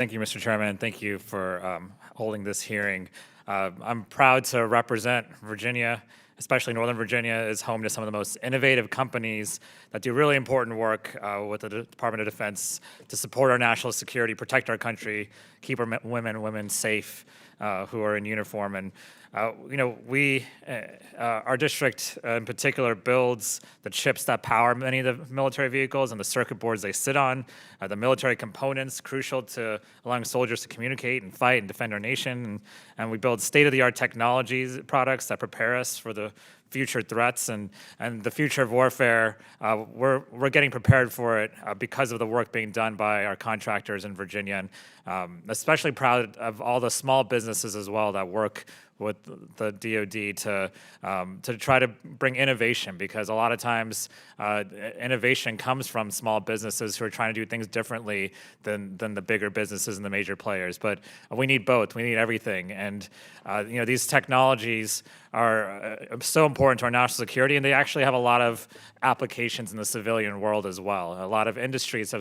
Thank you, Mr. Chairman, and thank you for holding this hearing. I'm proud to represent Virginia, especially Northern Virginia is home to some of the most innovative companies that do really important work with the Department of Defense to support our national security, protect our country, keep our women safe who are in uniform. And our district in particular builds the chips that power many of the military vehicles and the circuit boards they sit on, the military components crucial to allowing soldiers to communicate and fight and defend our nation. And we build state-of-the-art technologies, products that prepare us for the future threats and the future of warfare. We're getting prepared for it because of the work being done by our contractors in Virginia, and especially proud of all the small businesses as well that work with the DOD to try to bring innovation, because a lot of times innovation comes from small businesses who are trying to do things differently than the bigger businesses and the major players. But we need both. We need everything. And these technologies are so important to our national security, and they actually have a lot of applications in the civilian world as well. A lot of industries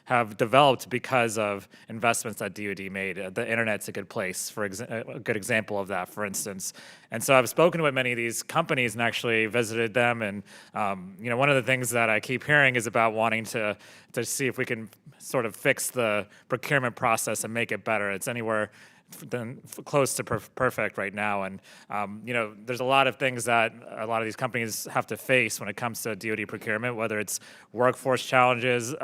have developed because of investments that DOD made. The internet's a good place for a good example of that, for instance. And so I've spoken with many of these companies and actually visited them. And one of the things that I keep hearing is about wanting to see if we can sort of fix the procurement process and make it better. It's anywhere than close to perfect right now. And there's a lot of things that a lot of these companies have to face when it comes to DOD procurement, whether it's workforce challenges,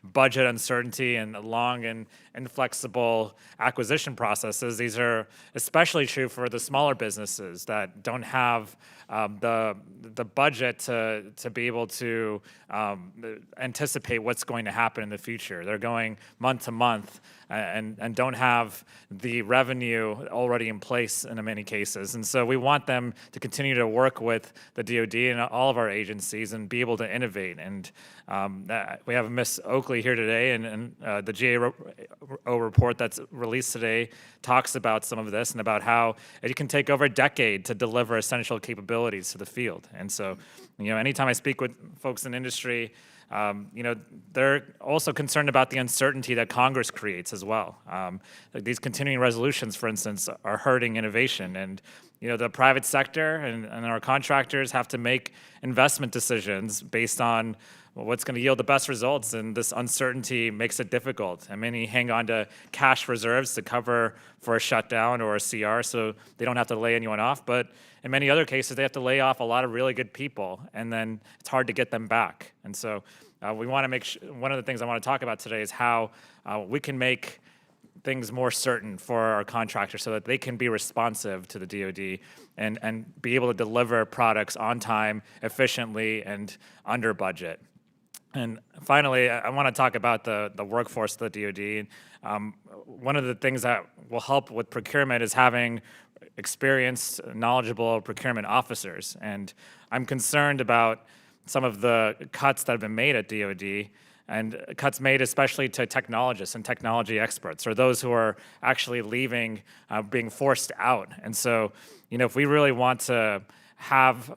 budget uncertainty, and long and inflexible acquisition processes. These are especially true for the smaller businesses that don't have the budget to be able to anticipate what's going to happen in the future. They're going month to month and don't have the revenue already in place in many cases. And so we want them to continue to work with the DOD and all of our agencies and be able to innovate. And we have Ms. Oakley here today, and the GAO report that's released today talks about some of this and about how it can take over a decade to deliver essential capabilities to the field. And so, anytime I speak with folks in industry, they're also concerned about the uncertainty that Congress creates as well. Like these continuing resolutions, for instance, are hurting innovation. And the private sector and our contractors have to make investment decisions based on what's going to yield the best results, and this uncertainty makes it difficult. And many hang on to cash reserves to cover for a shutdown or a CR so they don't have to lay anyone off. But in many other cases, they have to lay off a lot of really good people, and then it's hard to get them back. And so we want to make one of the things I want to talk about today is how we can make things more certain for our contractors so that they can be responsive to the DOD and be able to deliver products on time, efficiently, and under budget. And finally, I want to talk about the workforce of the DOD. One of the things that will help with procurement is having experienced, knowledgeable procurement officers. And I'm concerned about some of the cuts that have been made at DOD, and cuts made especially to technologists and technology experts, or those who are actually leaving, being forced out. And so, if we really want to have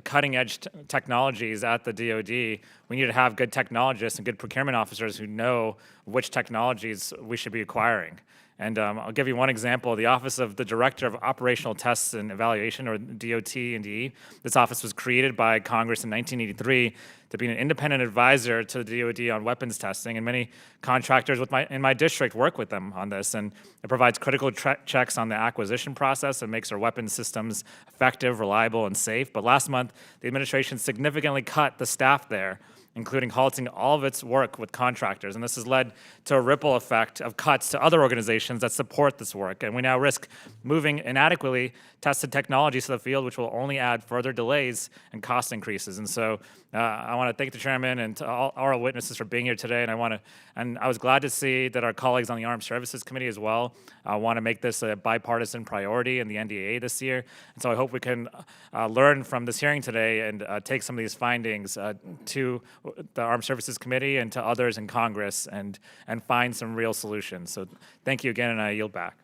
cutting-edge technologies at the DOD, we need to have good technologists and good procurement officers who know which technologies we should be acquiring. And I'll give you one example. The Office of the Director of Operational Tests and Evaluation, or DOT&E, this office was created by Congress in 1983 to be an independent advisor to the DOD on weapons testing, and many contractors in my district work with them on this, and it provides critical checks on the acquisition process and makes our weapons systems effective, reliable, and safe. But last month, the administration significantly cut the staff there, including halting all of its work with contractors. And this has led to a ripple effect of cuts to other organizations that support this work. And we now risk moving inadequately tested technologies to the field, which will only add further delays and cost increases. And so I want to thank the chairman and to all our witnesses for being here today. And I was glad to see that our colleagues on the Armed Services Committee as well want to make this a bipartisan priority in the NDAA this year. And so I hope we can learn from this hearing today and take some of these findings to the Armed Services Committee and to others in Congress and find some real solutions. So thank you again, and I yield back.